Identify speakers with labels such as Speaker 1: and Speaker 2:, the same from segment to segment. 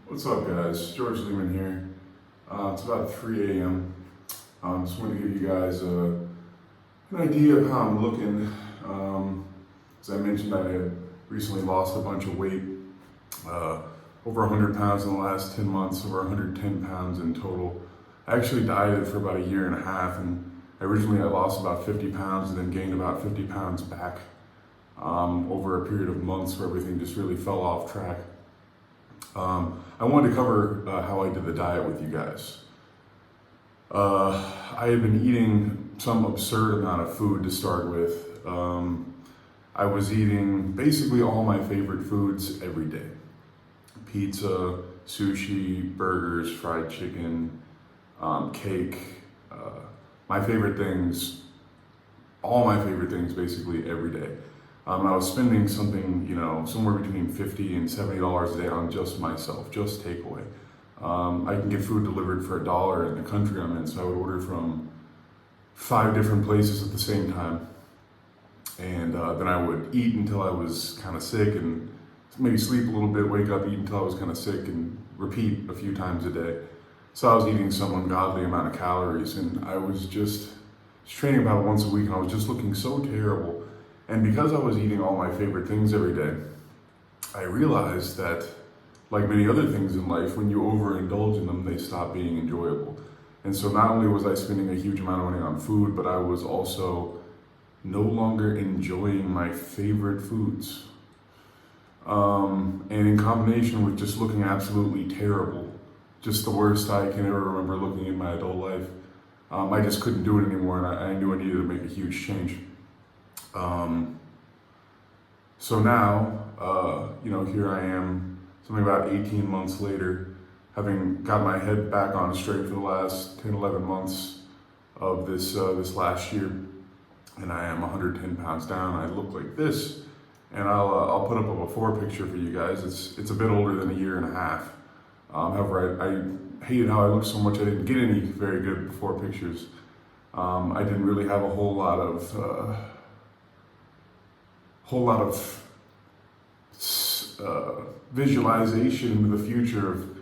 Speaker 1: What's up, guys? George Leeman here. It's about 3 a.m. Just wanted to give you guys an idea of how I'm looking. As I mentioned, I had recently lost a bunch of weight, over 100 pounds in the last 10 months, over 110 pounds in total. I actually dieted for about a year and a half, and originally I lost about 50 pounds and then gained about 50 pounds back over a period of months where everything just really fell off track. I wanted to cover how I did the diet with you guys. I had been eating some absurd amount of food to start with. I was eating basically all my favorite foods every day. Pizza, sushi, burgers, fried chicken, cake, my favorite things, all my favorite things basically every day. I was spending something, somewhere between $50 and $70 a day on just myself, just takeaway. I can get food delivered for $1 in the country I'm in, so I would order from 5 different places at the same time. And then I would eat until I was kind of sick and maybe sleep a little bit, wake up, eat until I was kind of sick, and repeat a few times a day. So I was eating some ungodly amount of calories, and I was just training about once a week, and I was just looking so terrible. And because I was eating all my favorite things every day, I realized that, like many other things in life, when you overindulge in them, they stop being enjoyable. And so not only was I spending a huge amount of money on food, but I was also no longer enjoying my favorite foods. And in combination with just looking absolutely terrible, just the worst I can ever remember looking in my adult life, I just couldn't do it anymore, and I knew I needed to make a huge change. So now, here I am, something about 18 months later, having got my head back on straight for the last 10, 11 months of this last year, and I am 110 pounds down. I look like this, and I'll put up a before picture for you guys. It's a bit older than a year and a half. However, I hated how I looked so much. I didn't get any very good before pictures. I didn't really have a whole lot of visualization into the future of,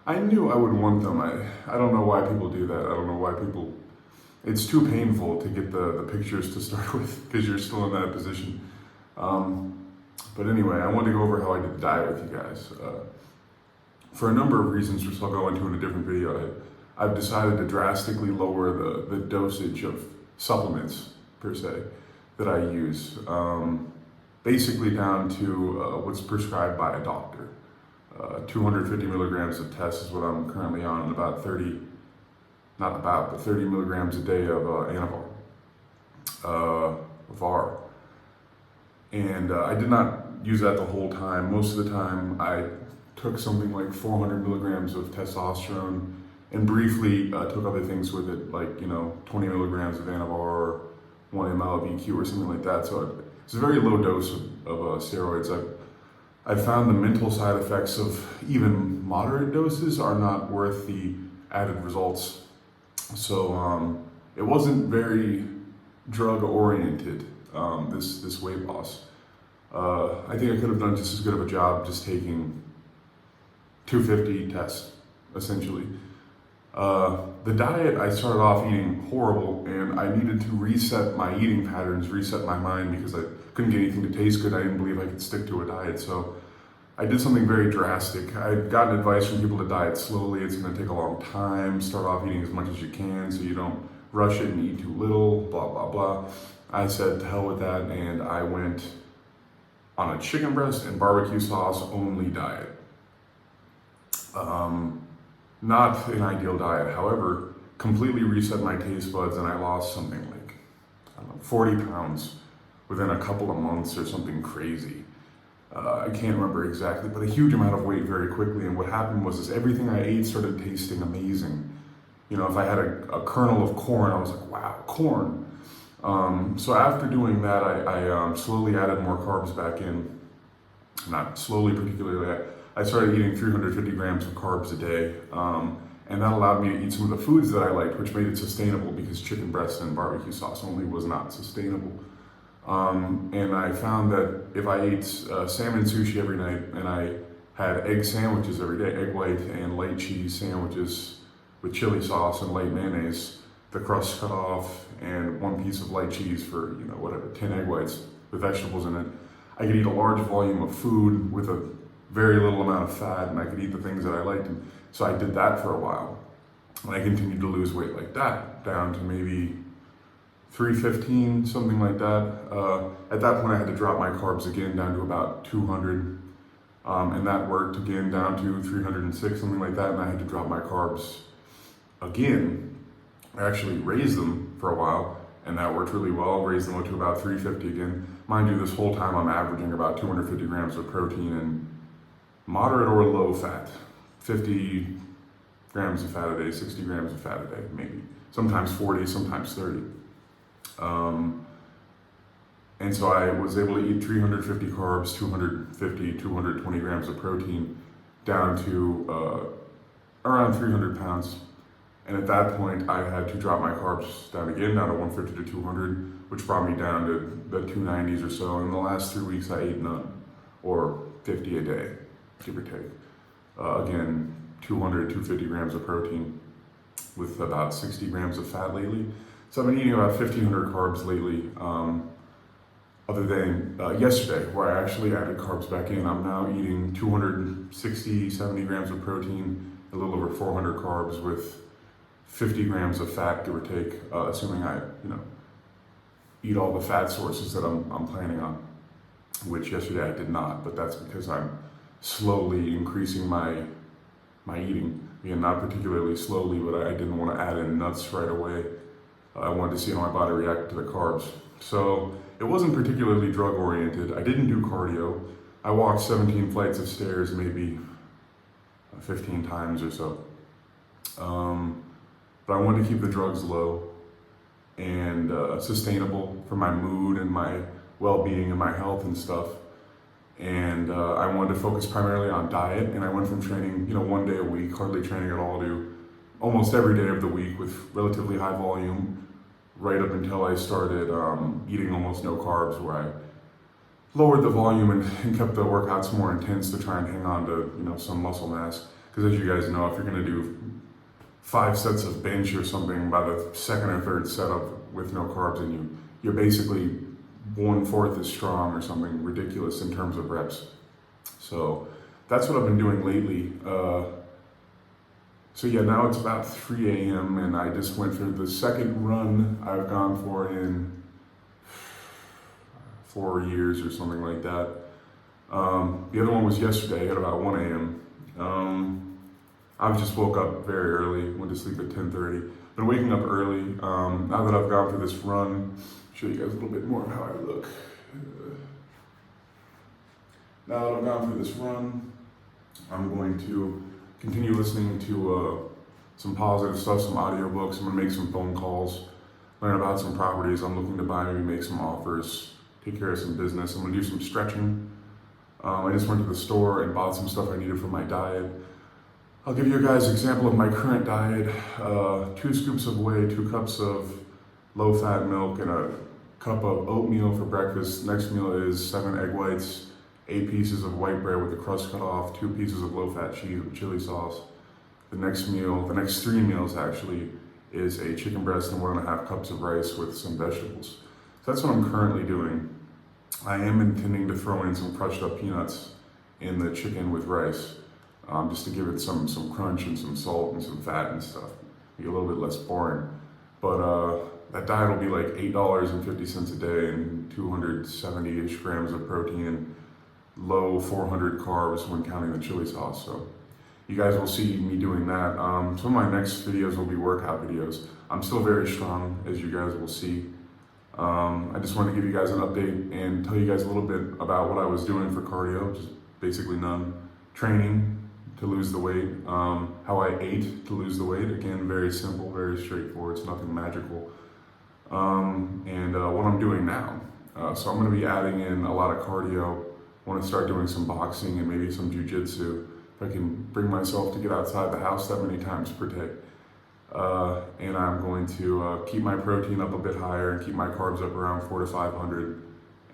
Speaker 1: I knew I would want them. I don't know why people do that. I don't know why people, it's too painful to get the pictures to start with because you're still in that position. But anyway, I wanted to go over how I did the diet with you guys. For a number of reasons, which I'll go into in a different video, I've decided to drastically lower the dosage of supplements, per se, that I use. Basically down to what's prescribed by a doctor. 250 milligrams of test is what I'm currently on, and about 30 milligrams a day of VAR. And I did not use that the whole time. Most of the time I took something like 400 milligrams of testosterone and briefly took other things with it, like 20 milligrams of Anavar, 1 ml of EQ or something like that. So it's a very low dose of steroids. I've found the mental side effects of even moderate doses are not worth the added results. So it wasn't very drug oriented, this weight loss. I think I could have done just as good of a job just taking 250 tests, essentially. The diet, I started off eating horrible, and I needed to reset my eating patterns, reset my mind, because I couldn't get anything to taste good. I didn't believe I could stick to a diet, so I did something very drastic. I'd gotten advice from people to diet slowly. It's going to take a long time. Start off eating as much as you can so you don't rush it and eat too little, blah, blah, blah. I said, to hell with that, and I went on a chicken breast and barbecue sauce only diet. Not an ideal diet, however, completely reset my taste buds, and I lost something like, 40 pounds within a couple of months or something crazy. I can't remember exactly, but a huge amount of weight very quickly. And what happened was everything I ate started tasting amazing. If I had a kernel of corn, I was like, wow, corn. So after doing that, I slowly added more carbs back in. Not slowly particularly. I started eating 350 grams of carbs a day, and that allowed me to eat some of the foods that I liked, which made it sustainable, because chicken breast and barbecue sauce only was not sustainable. And I found that if I ate salmon sushi every night and I had egg sandwiches every day, egg white and light cheese sandwiches with chili sauce and light mayonnaise, the crust cut off, and one piece of light cheese for, whatever, 10 egg whites with vegetables in it. I could eat a large volume of food with a very little amount of fat, and I could eat the things that I liked. And so I did that for a while. And I continued to lose weight like that, down to maybe 315, something like that. At that point, I had to drop my carbs again down to about 200. And that worked again down to 306, something like that. And I had to drop my carbs again. I actually raised them for a while, and that worked really well. Raised them up to about 350 again. Mind you, this whole time I'm averaging about 250 grams of protein and moderate or low fat. 50 grams of fat a day, 60 grams of fat a day, maybe. Sometimes 40, sometimes 30. And so I was able to eat 350 carbs, 250, 220 grams of protein, down to around 300 pounds. And at that point, I had to drop my carbs down again, down to 150 to 200, which brought me down to the 290s or so. In the last 3 weeks, I ate none, or 50 a day, give or take. Again, 200, 250 grams of protein with about 60 grams of fat lately. So I've been eating about 1,500 carbs lately, other than yesterday, where I actually added carbs back in. I'm now eating 260, 70 grams of protein, a little over 400 carbs with 50 grams of fat, give or take, assuming I, eat all the fat sources that I'm planning on, which yesterday I did not, but that's because I'm slowly increasing my eating. Again, not particularly slowly, but I didn't want to add in nuts right away. I wanted to see how my body reacted to the carbs. So it wasn't particularly drug oriented. I didn't do cardio. I walked 17 flights of stairs maybe 15 times or so. But I wanted to keep the drugs low and sustainable for my mood and my well-being and my health and stuff. And I wanted to focus primarily on diet, and I went from training, 1 day a week, hardly training at all, to almost every day of the week with relatively high volume, right up until I started eating almost no carbs, where I lowered the volume and kept the workouts more intense to try and hang on to, some muscle mass. Because as you guys know, if you're gonna do 5 sets of bench or something, by the second or third setup with no carbs in you, you're basically 1/4 as strong or something ridiculous in terms of reps. So that's what I've been doing lately. So yeah, now it's about 3 a.m. and I just went through the second run I've gone for in 4 years or something like that. The other one was yesterday at about 1 a.m. I just woke up very early, went to sleep at 10:30. Been waking up early. Now that I've gone through this run, show you guys a little bit more of how I look. Now that I've gone through this run, I'm going to continue listening to some positive stuff, some audiobooks. I'm gonna make some phone calls, learn about some properties I'm looking to buy, maybe make some offers, take care of some business. I'm gonna do some stretching. I just went to the store and bought some stuff I needed for my diet. I'll give you guys an example of my current diet. 2 scoops of whey, 2 cups of low-fat milk, and a cup of oatmeal for breakfast. Next meal is 7 egg whites, 8 pieces of white bread with the crust cut off, 2 pieces of low-fat cheese with chili sauce. The next 3 meals actually, is a chicken breast and 1.5 cups of rice with some vegetables. So that's what I'm currently doing. I am intending to throw in some crushed up peanuts in the chicken with rice, just to give it some crunch and some salt and some fat and stuff. Be a little bit less boring. But that diet will be like $8.50 a day and 270-ish grams of protein and low 400 carbs when counting the chili sauce. So you guys will see me doing that. Some of my next videos will be workout videos. I'm still very strong, as you guys will see. I just wanted to give you guys an update and tell you guys a little bit about what I was doing for cardio, just basically none. Training to lose the weight, how I ate to lose the weight. Again, very simple, very straightforward, it's nothing magical. And what I'm doing now. So I'm gonna be adding in a lot of cardio. I wanna start doing some boxing and maybe some jujitsu. If I can bring myself to get outside the house that many times per day. And I'm going to keep my protein up a bit higher and keep my carbs up around 400 to 500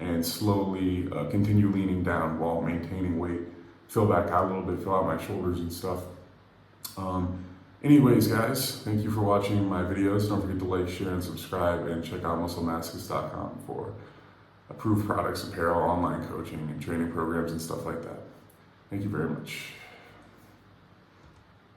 Speaker 1: and slowly continue leaning down while maintaining weight. fill back out a little bit, fill out my shoulders and stuff. Anyways, guys, thank you for watching my videos. Don't forget to like, share, and subscribe, and check out musclemascus.com for approved products, apparel, online coaching, and training programs and stuff like that. Thank you very much.